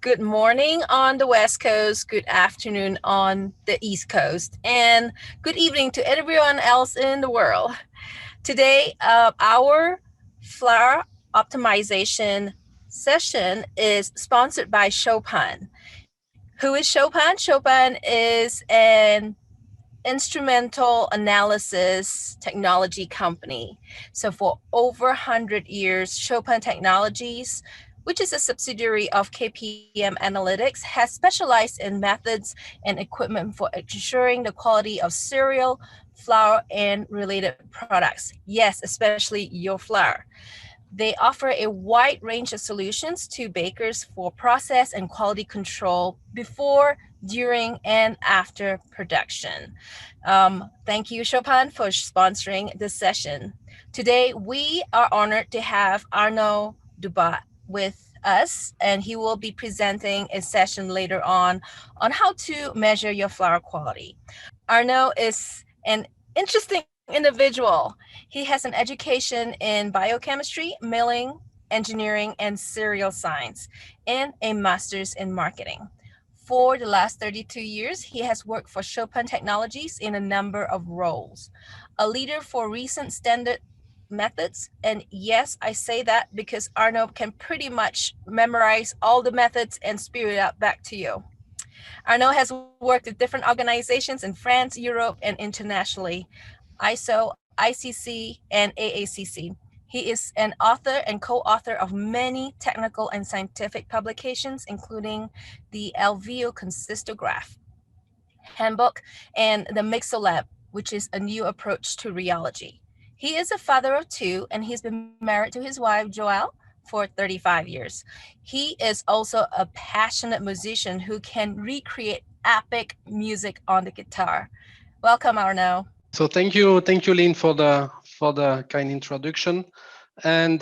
Good morning on the West Coast, good afternoon on the East Coast, and good evening to everyone else in the world. Today, our flower optimization session is sponsored by Chopin. Who is Chopin? Chopin is an instrumental analysis technology company. So for over 100 years, Chopin Technologies, which is a subsidiary of KPM Analytics, has specialized in methods and equipment for ensuring the quality of cereal, flour, and related products. Yes, especially your flour. They offer a wide range of solutions to bakers for process and quality control before, during, and after production. Thank you, Chopin, for sponsoring this session. Today, we are honored to have Arnaud Dubat with us, and he will be presenting a session later on how to measure your flour quality. Arnaud is an interesting individual. He has an education in biochemistry, milling, engineering, and cereal science, and a master's in marketing. For the last 32 years, he has worked for Chopin Technologies in a number of roles. A leader for recent standard methods, and yes, I say that because Arnaud can pretty much memorize all the methods and spew it out back to you. Arnaud has worked with different organizations in France, Europe, and internationally, ISO, ICC, and AACC. He is an author and co-author of many technical and scientific publications, including the Alveo Consistograph Handbook and the Mixolab, which is a new approach to rheology. He is a father of two, and he's been married to his wife, Joelle, for 35 years. He is also a passionate musician who can recreate epic music on the guitar. Welcome, Arnaud. So thank you, Lynn, for the kind introduction, and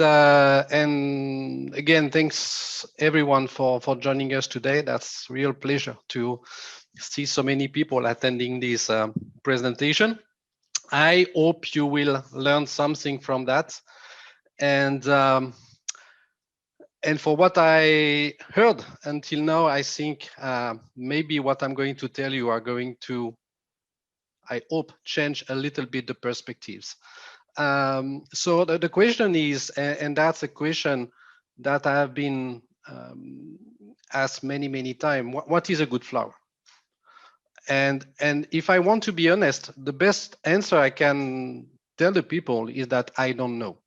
again, thanks everyone for joining us today. That's real pleasure to see so many people attending this presentation. I hope you will learn something from that, and for what I heard until now, I think maybe what I'm going to tell you are going to, I hope, change a little bit the perspectives. So the question is, and that's a question that I have been asked many times, what is a good flour? And if I want to be honest, the best answer I can tell the people is that I don't know.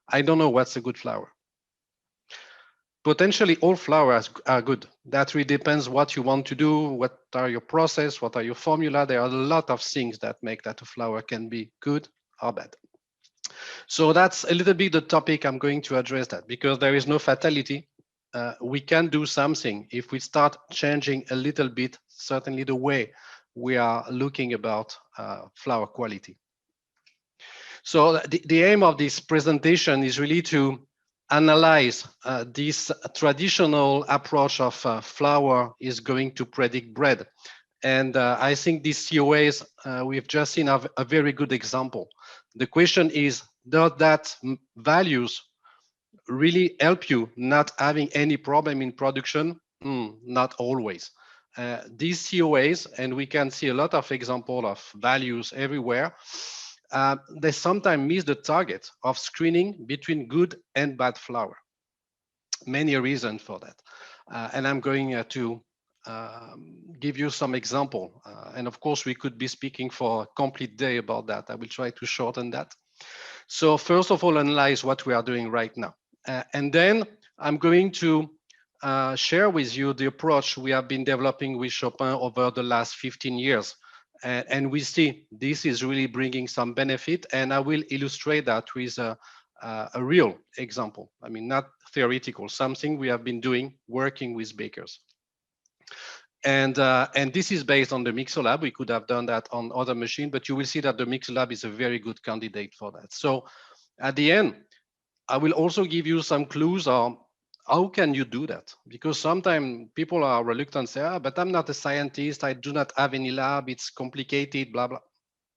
I don't know what's a good flour. Potentially all flours are good. That really depends what you want to do, what are your process, what are your formula. There are a lot of things that make that a flour can be good or bad. So that's a little bit the topic I'm going to address, that because there is no fatality. We can do something if we start changing a little bit, certainly the way we are looking about flour quality. So the aim of this presentation is really to analyze this traditional approach of flour is going to predict bread. And I think these COAs we've just seen have a very good example. The question is, does that values really help you not having any problem in production? Not always. These COAs, and we can see a lot of examples of values everywhere, they sometimes miss the target of screening between good and bad flour. Many reasons for that. And I'm going to give you some example. And of course, we could be speaking for a complete day about that. I will try to shorten that. So first of all, analyze what we are doing right now. And then I'm going to share with you the approach we have been developing with Chopin over the last 15 years. And we see this is really bringing some benefit, and I will illustrate that with a real example. I mean, not theoretical, something we have been doing, working with bakers. And this is based on the Mixolab. We could have done that on other machine, but you will see that the Mixolab is a very good candidate for that. So at the end, I will also give you some clues on how can you do that? Because sometimes people are reluctant, say, but I'm not a scientist, I do not have any lab, it's complicated, blah, blah.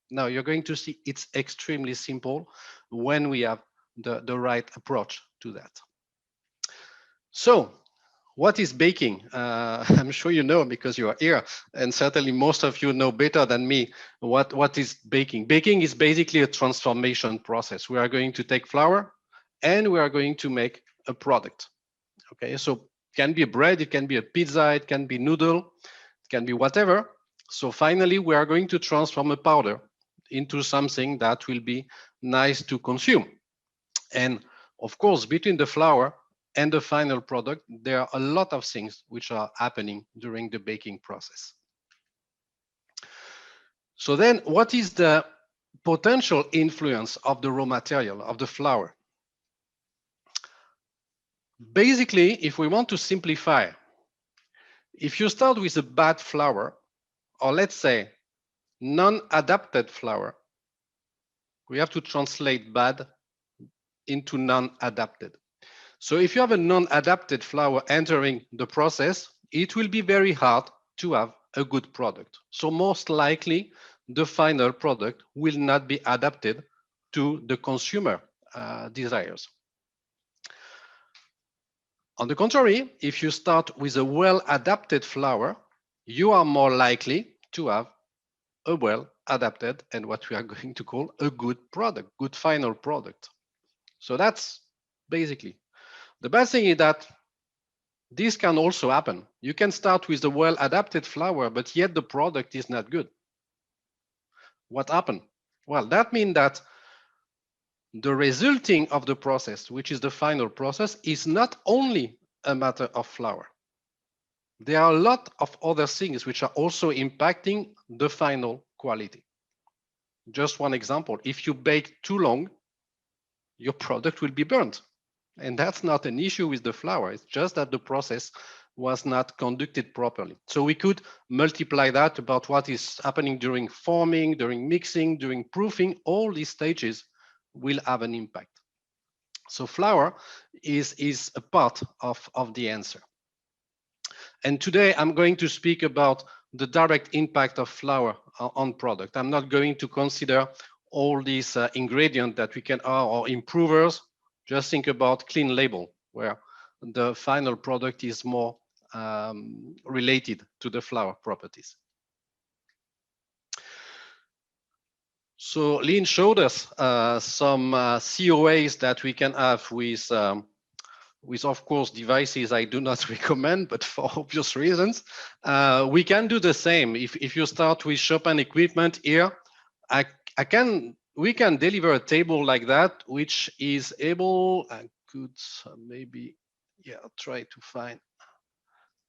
No, you're going to see it's extremely simple when we have the right approach to that. So what is baking? I'm sure you know because you are here, and certainly most of you know better than me what is baking. Baking is basically a transformation process. We are going to take flour and we are going to make a product. Okay, so it can be a bread, it can be a pizza, it can be noodle, it can be whatever. So finally, we are going to transform a powder into something that will be nice to consume. And of course, between the flour and the final product, there are a lot of things which are happening during the baking process. So then what is the potential influence of the raw material, of the flour? Basically, if we want to simplify, if you start with a bad flour, or let's say non-adapted flour, we have to translate bad into non-adapted. So if you have a non-adapted flour entering the process, it will be very hard to have a good product. So most likely, the final product will not be adapted to the consumer desires. On the contrary, if you start with a well-adapted flour, you are more likely to have a well-adapted and what we are going to call a good product, good final product. So that's basically. The bad thing is that this can also happen. You can start with a well-adapted flour, but yet the product is not good. What happened? Well, that means that the resulting of the process, which is the final process, is not only a matter of flour. There are a lot of other things which are also impacting the final quality. Just one example, if you bake too long, your product will be burnt. And that's not an issue with the flour. It's just that the process was not conducted properly. So we could multiply that about what is happening during forming, during mixing, during proofing. All these stages will have an impact. So flour is a part of the answer. And today I'm going to speak about the direct impact of flour on product. I'm not going to consider all these ingredients that we can or improvers. Just think about clean label, where the final product is more related to the flour properties. So Lynn showed us some COAs that we can have with of course devices I do not recommend, but for obvious reasons. We can do the same. If you start with Chopin equipment here, we can deliver a table like that, which is able, I could maybe, try to find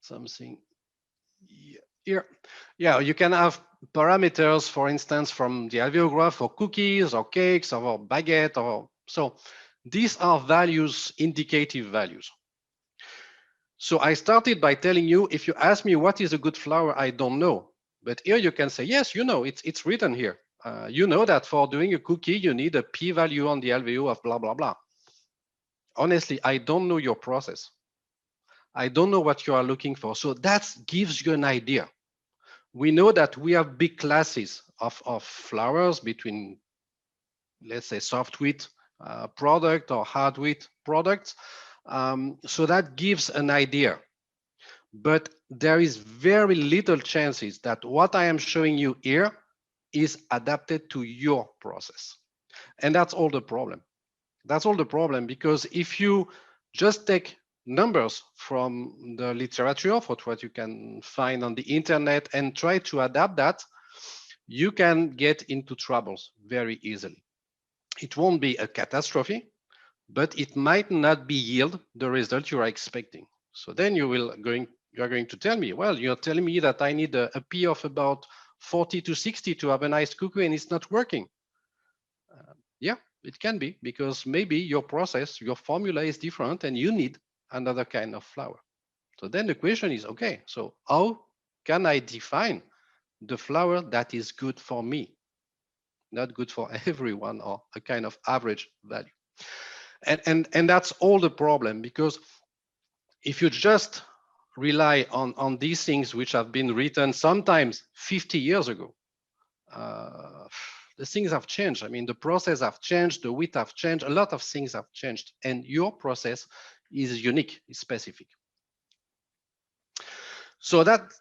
something here. Yeah, you can have parameters, for instance, from the alveograph for cookies or cakes or baguette or so. These are values, indicative values. So I started by telling you, if you ask me what is a good flour, I don't know. But here you can say, yes, you know, it's written here. You know that for doing a cookie, you need a p-value on the alveo of blah, blah, blah. Honestly, I don't know your process. I don't know what you are looking for. So that gives you an idea. We know that we have big classes of flours between, let's say, soft wheat product or hard wheat products. So that gives an idea. But there is very little chances that what I am showing you here is adapted to your process. And that's all the problem. That's all the problem, because if you just take numbers from the literature, for what you can find on the internet, and try to adapt that, you can get into troubles very easily. It won't be a catastrophe, but it might not be yield the result you are expecting. So then you are going to tell me, well, you're telling me that I need a P of about 40 to 60 to have a nice cookie and it's not working. Yeah, it can be, because maybe your process, your formula is different and you need another kind of flour. So then the question is, okay, so how can I define the flour that is good for me, not good for everyone, or a kind of average value. And that's all the problem, because if you just rely on these things which have been written sometimes 50 years ago, uh, the things have changed. I mean, the process have changed, the width have changed, a lot of things have changed, and your process is unique, is specific. So that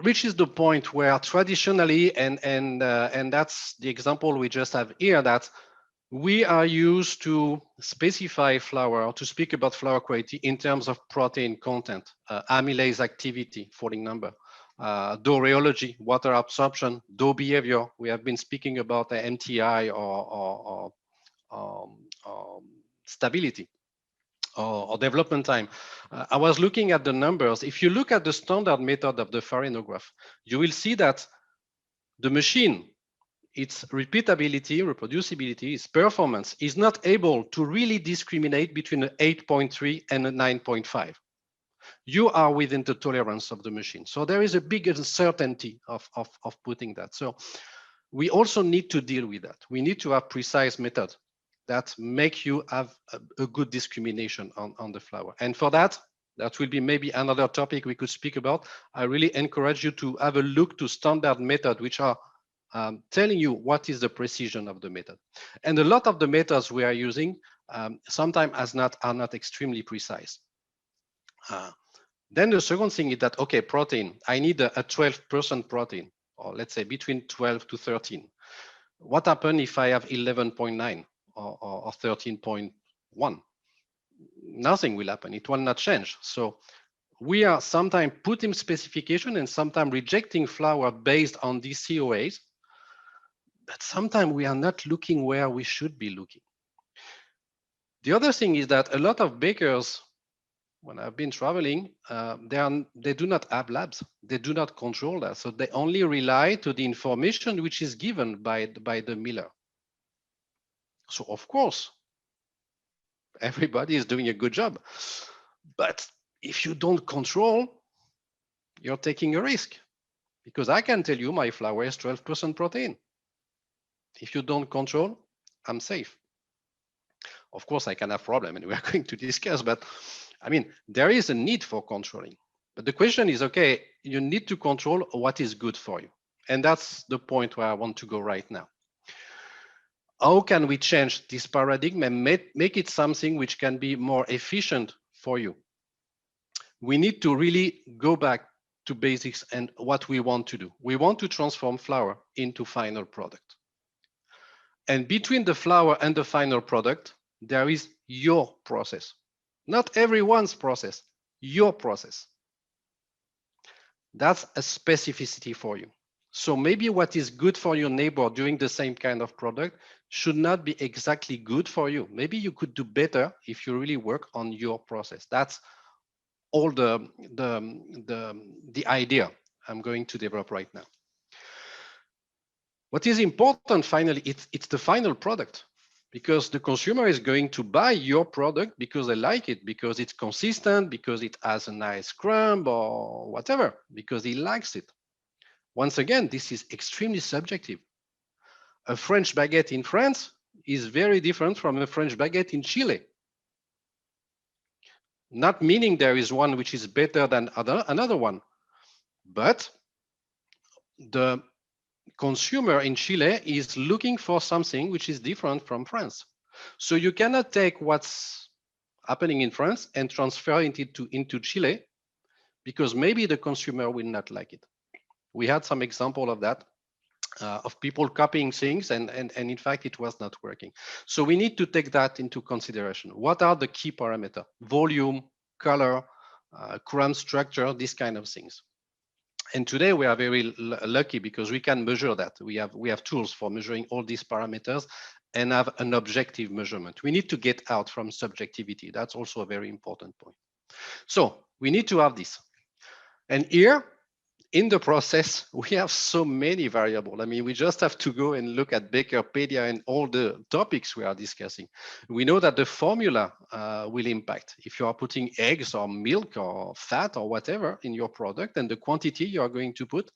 reaches the point where traditionally, and that's the example we just have here, that we are used to specify flour, or to speak about flour quality in terms of protein content, amylase activity, folding number, dough rheology, water absorption, dough behavior. We have been speaking about MTI, or stability, or development time. I was looking at the numbers. If you look at the standard method of the farinograph, you will see that the machine, its repeatability, reproducibility, its performance is not able to really discriminate between an 8.3 and a 9.5. You are within the tolerance of the machine. So there is a big uncertainty of putting that. So we also need to deal with that. We need to have precise methods that make you have a good discrimination on the flour. And for that, that will be maybe another topic we could speak about. I really encourage you to have a look to standard methods, which are telling you what is the precision of the method. And a lot of the methods we are using sometimes are not extremely precise. Then the second thing is that, okay, protein, I need a 12% protein, or let's say between 12 to 13. What happens if I have 11.9 or 13.1? Nothing will happen. It will not change. So we are sometimes putting specification and sometimes rejecting flour based on these COAs, but sometimes we are not looking where we should be looking. The other thing is that a lot of bakers, when I've been traveling, they do not have labs. They do not control that. So they only rely to the information which is given by the miller. So of course, everybody is doing a good job. But if you don't control, you're taking a risk. Because I can tell you my flour is 12% protein. If you don't control, I'm safe. Of course, I can have problem, and we are going to discuss, but I mean, there is a need for controlling. But the question is, okay, you need to control what is good for you. And that's the point where I want to go right now. How can we change this paradigm and make it something which can be more efficient for you? We need to really go back to basics and what we want to do. We want to transform flour into final product. And between the flour and the final product, there is your process. Not everyone's process, your process. That's a specificity for you. So maybe what is good for your neighbor doing the same kind of product should not be exactly good for you. Maybe you could do better if you really work on your process. That's all the idea I'm going to develop right now. What is important finally, it's the final product, because the consumer is going to buy your product because they like it, because it's consistent, because it has a nice crumb or whatever, because he likes it. Once again, this is extremely subjective. A French baguette in France is very different from a French baguette in Chile. Not meaning there is one which is better than another one, but the consumer in Chile is looking for something which is different from France. So you cannot take what's happening in France and transfer it into Chile, because maybe the consumer will not like it. We had some example of that, of people copying things, and in fact it was not working. So we need to take that into consideration. What are the key parameters? Volume, color, crumb structure, these kind of things. And today we are very lucky because we can measure that. We have tools for measuring all these parameters and have an objective measurement. We need to get out from subjectivity. That's also a very important point. So we need to have this. And here, in the process, we have so many variables. I mean, we just have to go and look at BAKERpedia and all the topics we are discussing. We know that the formula will impact. If you are putting eggs or milk or fat or whatever in your product, and the quantity you are going to put,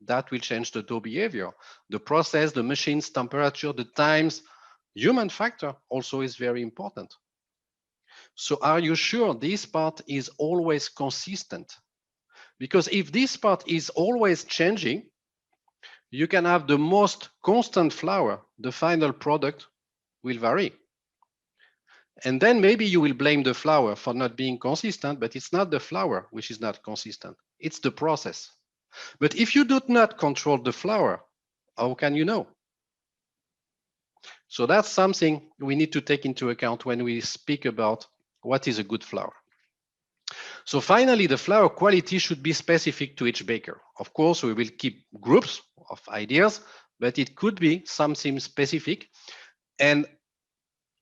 that will change the dough behavior. The process, the machine's temperature, the times, human factor also is very important. So are you sure this part is always consistent? Because if this part is always changing, you can have the most constant flour, the final product will vary. And then maybe you will blame the flour for not being consistent, but it's not the flour which is not consistent, it's the process. But if you do not control the flour, how can you know? So that's something we need to take into account when we speak about what is a good flour. So finally, the flour quality should be specific to each baker. Of course, we will keep groups of ideas, but it could be something specific. And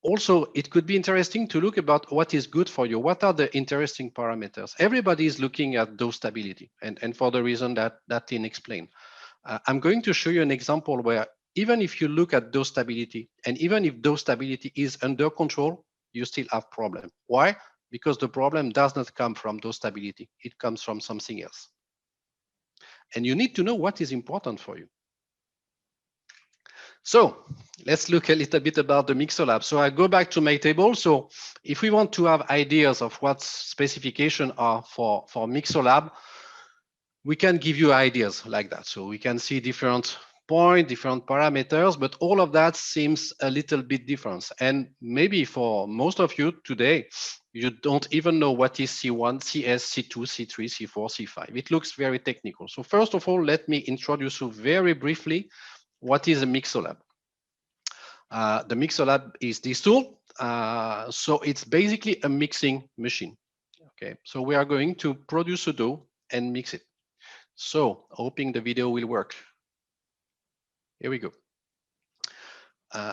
also, it could be interesting to look about what is good for you. What are the interesting parameters? Everybody is looking at dough stability, and for the reason that Tin explained. I'm going to show you an example where even if you look at dough stability, and even if dough stability is under control, you still have problem. Why? Because the problem does not come from dough stability. It comes from something else. And you need to know what is important for you. So let's look a little bit about the Mixer Lab. So I go back to my table. So if we want to have ideas of what specifications are for Mixer Lab, we can give you ideas like that. So we can see different points, different parameters, but all of that seems a little bit different. And maybe for most of you today, you don't even know what is C1, CS, C2, C3, C4, C5. It looks very technical. So first of all, let me introduce you very briefly what is a Mixer Lab. The Mixer Lab is this tool. So it's basically a mixing machine. Okay, so we are going to produce a dough and mix it. So hoping the video will work. Here we go.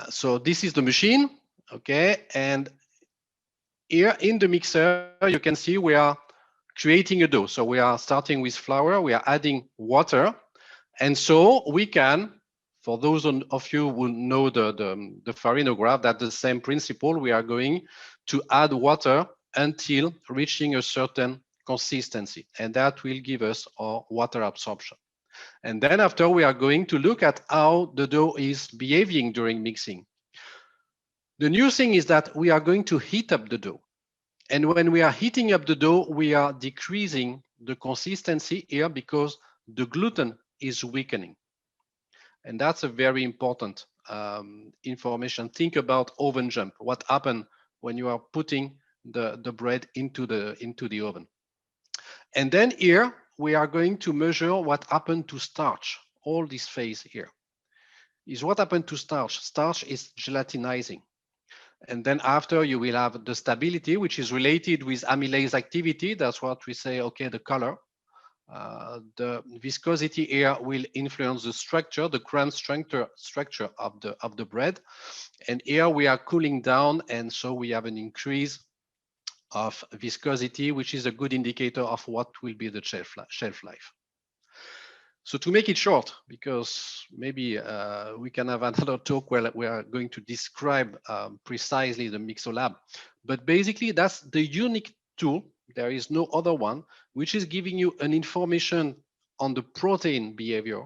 So this is the machine, okay, and here in the mixer you can see we are creating a dough. So we are starting with flour, we are adding water, and so we can, for those of you who know the farinograph, that's the same principle. We are going to add water until reaching a certain consistency, and that will give us our water absorption. And then after, we are going to look at how the dough is behaving during mixing. The new thing is that we are going to heat up the dough. And when we are heating up the dough, we are decreasing the consistency here because the gluten is weakening. And that's a very important information. Think about oven jump. What happens when you are putting the bread into the oven? And then here, we are going to measure what happened to starch. All this phase here is what happened to starch. Starch is gelatinizing. And then after, you will have the stability, which is related with amylase activity. That's what we say, okay, the color. The viscosity here will influence the structure, the crumb structure of the bread. And here we are cooling down, and so we have an increase of viscosity, which is a good indicator of what will be the shelf life. So to make it short, because maybe we can have another talk where we are going to describe precisely the Mixer Lab, but basically that's the unique tool. There is no other one, which is giving you an information on the protein behavior,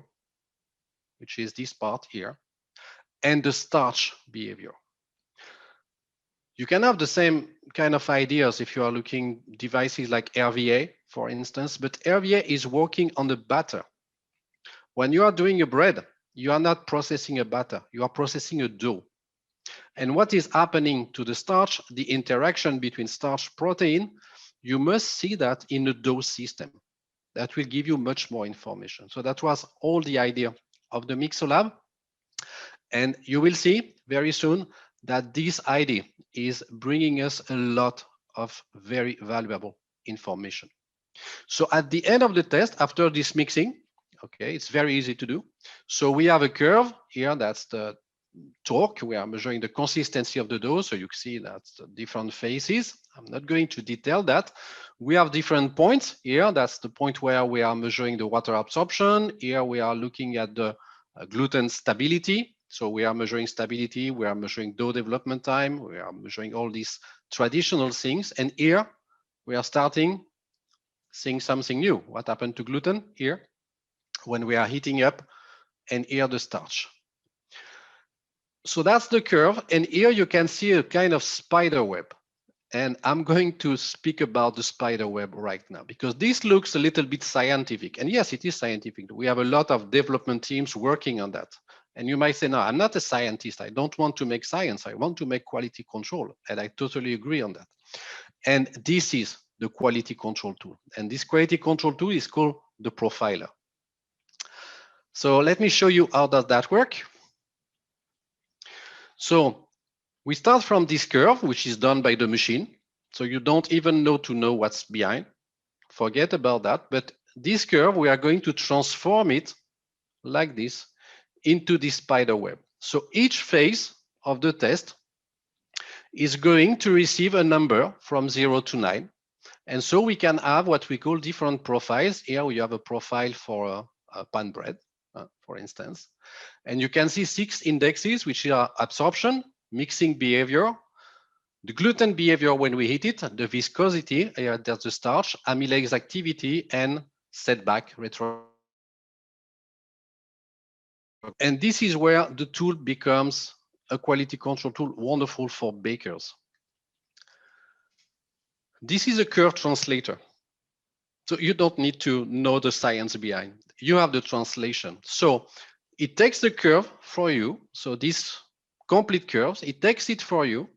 which is this part here, and the starch behavior. You can have the same kind of ideas if you are looking devices like RVA, for instance, but RVA is working on the batter. When you are doing a bread, you are not processing a batter, you are processing a dough. And what is happening to the starch, the interaction between starch protein, you must see that in a dough system. That will give you much more information. So that was all the idea of the Mixer Lab. And you will see very soon that this idea is bringing us a lot of very valuable information. So at the end of the test, after this mixing, okay, it's very easy to do. So we have a curve here, that's the torque. We are measuring the consistency of the dough. So you see that's the different phases. I'm not going to detail that. We have different points here. That's the point where we are measuring the water absorption. Here we are looking at the gluten stability. So we are measuring stability, we are measuring dough development time, we are measuring all these traditional things. And here we are starting seeing something new. What happened to gluten here when we are heating up, and here the starch. So that's the curve. And here you can see a kind of spider web. And I'm going to speak about the spider web right now, because this looks a little bit scientific. And yes, it is scientific. We have a lot of development teams working on that. And you might say, no, I'm not a scientist. I don't want to make science. I want to make quality control. And I totally agree on that. And this is the quality control tool. And this quality control tool is called the profiler. So let me show you how does that work. So we start from this curve, which is done by the machine. So you don't even know what's behind. Forget about that. But this curve, we are going to transform it like this into this spider web. So each phase of the test is going to receive a number from 0 to 9. And so we can have what we call different profiles. Here we have a profile for a pan bread, for instance. And you can see 6 indexes, which are absorption, mixing behavior, the gluten behavior when we heat it, the viscosity, here there's the starch, amylase activity, and setback, retro. And this is where the tool becomes a quality control tool, wonderful for bakers. This is a curve translator. So you don't need to know the science behind. You have the translation. So it takes the curve for you. So this complete curves, it takes it for you,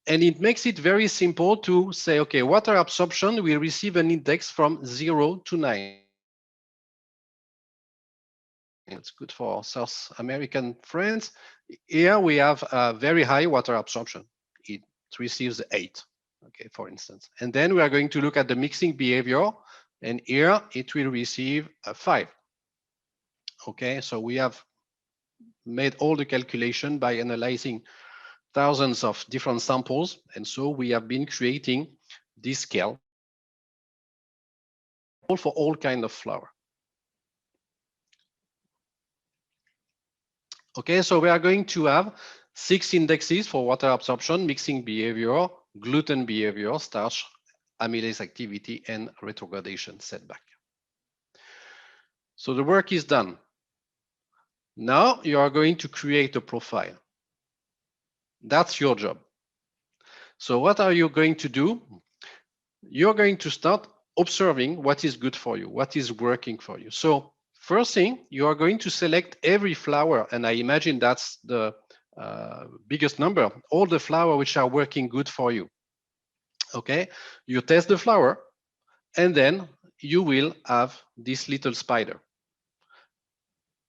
and it makes it very simple to say, okay, water absorption will receive an index from 0 to 9. It's good for South American friends. Here we have a very high water absorption. It receives 8, okay, for instance. And then we are going to look at the mixing behavior, and here it will receive a 5. Okay, so we have made all the calculation by analyzing thousands of different samples, and so we have been creating this scale for all kind of flour. Okay, so we are going to have 6 indexes for water absorption, mixing behavior, gluten behavior, starch, amylase activity, and retrogradation setback. So the work is done. Now you are going to create a profile. That's your job. So what are you going to do? You're going to start observing what is good for you, what is working for you. So first thing, you are going to select every flour, and I imagine that's the biggest number, all the flour which are working good for you. Okay, you test the flour, and then you will have this little spider.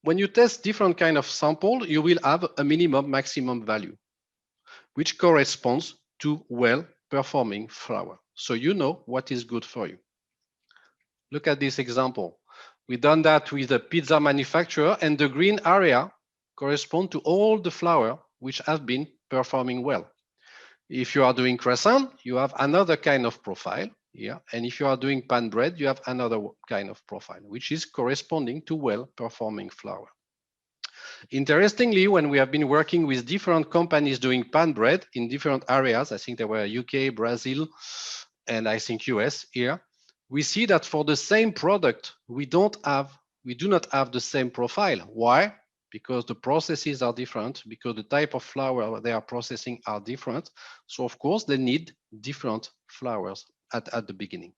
When you test different kind of sample, you will have a minimum maximum value, which corresponds to well-performing flour. So you know what is good for you. Look at this example. We've done that with a pizza manufacturer, and the green area correspond to all the flour which have been performing well. If you are doing croissant, you have another kind of profile here. And if you are doing pan bread, you have another kind of profile, which is corresponding to well-performing flour. Interestingly, when we have been working with different companies doing pan bread in different areas, I think there were UK, Brazil, and I think US here, we see that for the same product, we do not have the same profile. Why? Because the processes are different, because the type of flour they are processing are different. So of course they need different flours at the beginning.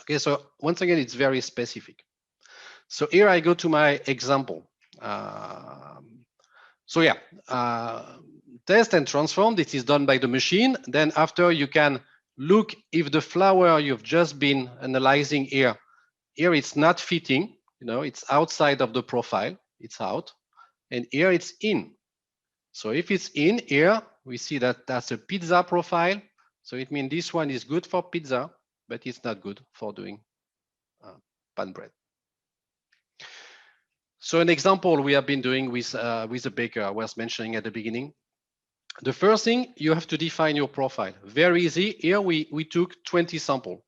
Okay, so once again, it's very specific. So here I go to my example. Test and transform, this is done by the machine. Then after you can look if the flour you've just been analyzing here it's not fitting, it's outside of the profile, it's out, and here it's in. So if it's in here, we see that that's a pizza profile. So it means this one is good for pizza, but it's not good for doing pan bread. So an example we have been doing with a baker I was mentioning at the beginning. The first thing, you have to define your profile. Very easy. Here we took 20 samples.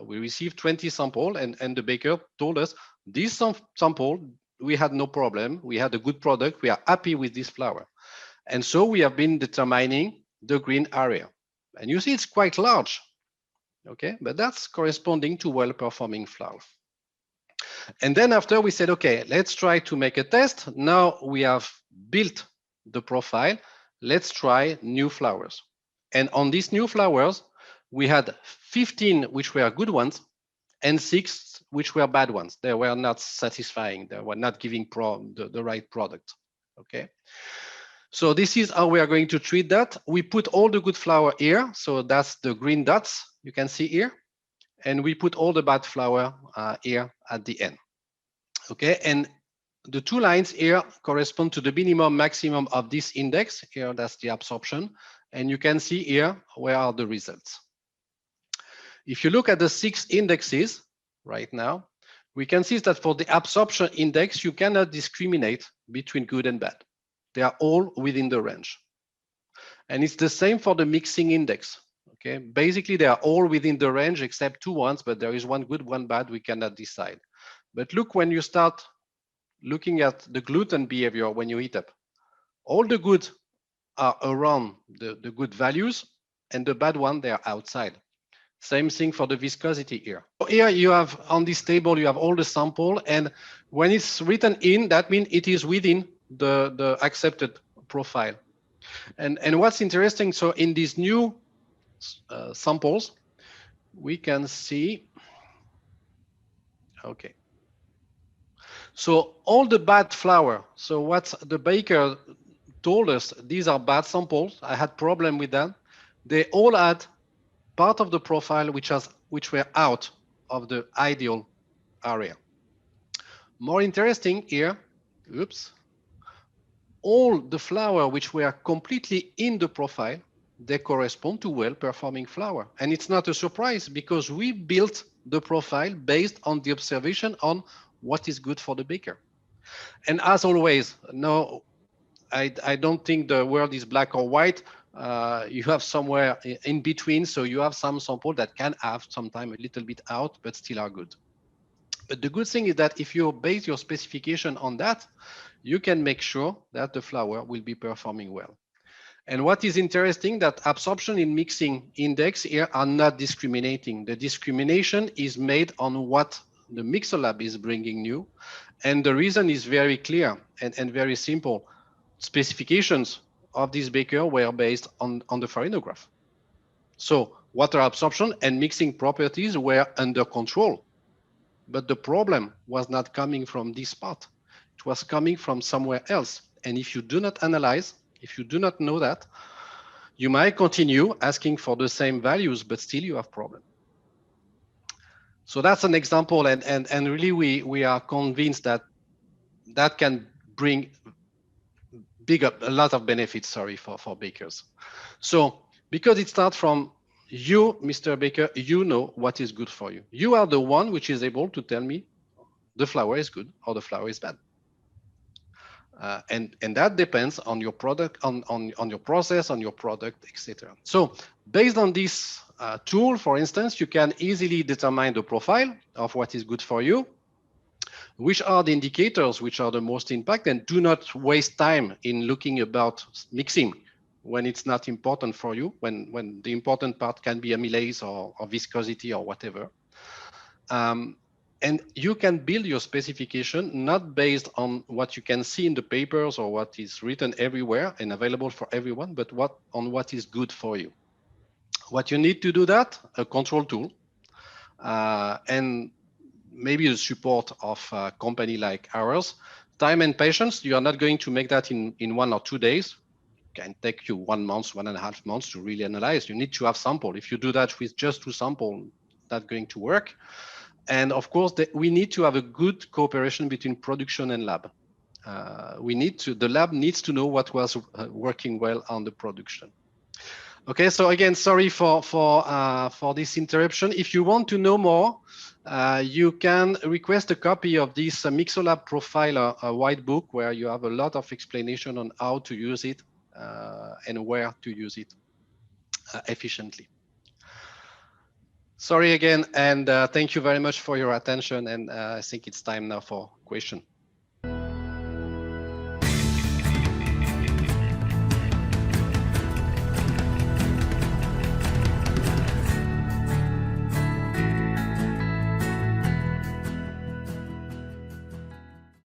We received 20 samples, and the baker told us this sample, we had no problem. We had a good product. We are happy with this flour. And so we have been determining the green area. And you see it's quite large, okay? But that's corresponding to well-performing flour. And then after we said, okay, let's try to make a test. Now we have built the profile. Let's try new flowers. And on these new flowers, we had 15 which were good ones and 6 which were bad ones. They were not satisfying. They were not giving the right product. Okay. So this is how we are going to treat that. We put all the good flour here. So that's the green dots you can see here. And we put all the bad flour here at the end. Okay, and the 2 lines here correspond to the minimum maximum of this index. Here, that's the absorption. And you can see here where are the results. If you look at the 6 indexes right now, we can see that for the absorption index, you cannot discriminate between good and bad. They are all within the range. And it's the same for the mixing index. Okay, basically they are all within the range except 2 ones, but there is one good, one bad, we cannot decide. But look, when you start looking at the gluten behavior when you eat up, all the good are around the good values, and the bad one, they are outside. Same thing for the viscosity here. Here you have, on this table, you have all the sample, and when it's written in, that means it is within the accepted profile. And what's interesting, so in these new samples, we can see, okay. So all the bad flour, so what the baker told us, these are bad samples, I had problem with that. They all had part of the profile which were out of the ideal area. More interesting here, oops, all the flour which were completely in the profile, they correspond to well-performing flour. And it's not a surprise because we built the profile based on the observation on what is good for the baker. And as always, no, I don't think the world is black or white. You have somewhere in between. So you have some sample that can have sometimes a little bit out, but still are good. But the good thing is that if you base your specification on that, you can make sure that the flour will be performing well. And what is interesting, that absorption in mixing index here are not discriminating. The discrimination is made on what the mixer lab is bringing new. And the reason is very clear and very simple. Specifications of this baker were based on the farinograph. So water absorption and mixing properties were under control. But the problem was not coming from this part. It was coming from somewhere else. And if you do not analyze, if you do not know that, you might continue asking for the same values, but still you have problem. So that's an example, and really we are convinced that that can bring a lot of benefits, for bakers. So because it starts from you, Mr. Baker, you know what is good for you. You are the one which is able to tell me the flour is good or the flour is bad. And that depends on your product, on your process, on your product, etc. So based on this tool, for instance, you can easily determine the profile of what is good for you, which are the indicators which are the most impact, and do not waste time in looking about mixing when it's not important for you, when the important part can be amylase or viscosity or whatever. And you can build your specification not based on what you can see in the papers or what is written everywhere and available for everyone, but on what is good for you. What you need to do that, a control tool, and maybe the support of a company like ours. Time and patience, you are not going to make that in 1 or 2 days. It can take you 1 month, 1.5 months to really analyze. You need to have sample. If you do that with just 2 samples, that's going to work. And of course, we need to have a good cooperation between production and lab. The lab needs to know what was working well on the production. Okay, so again, sorry for this interruption. If you want to know more, you can request a copy of this Mixolab Profiler white book, where you have a lot of explanation on how to use it and where to use it efficiently. Sorry again, and thank you very much for your attention. And I think it's time now for question.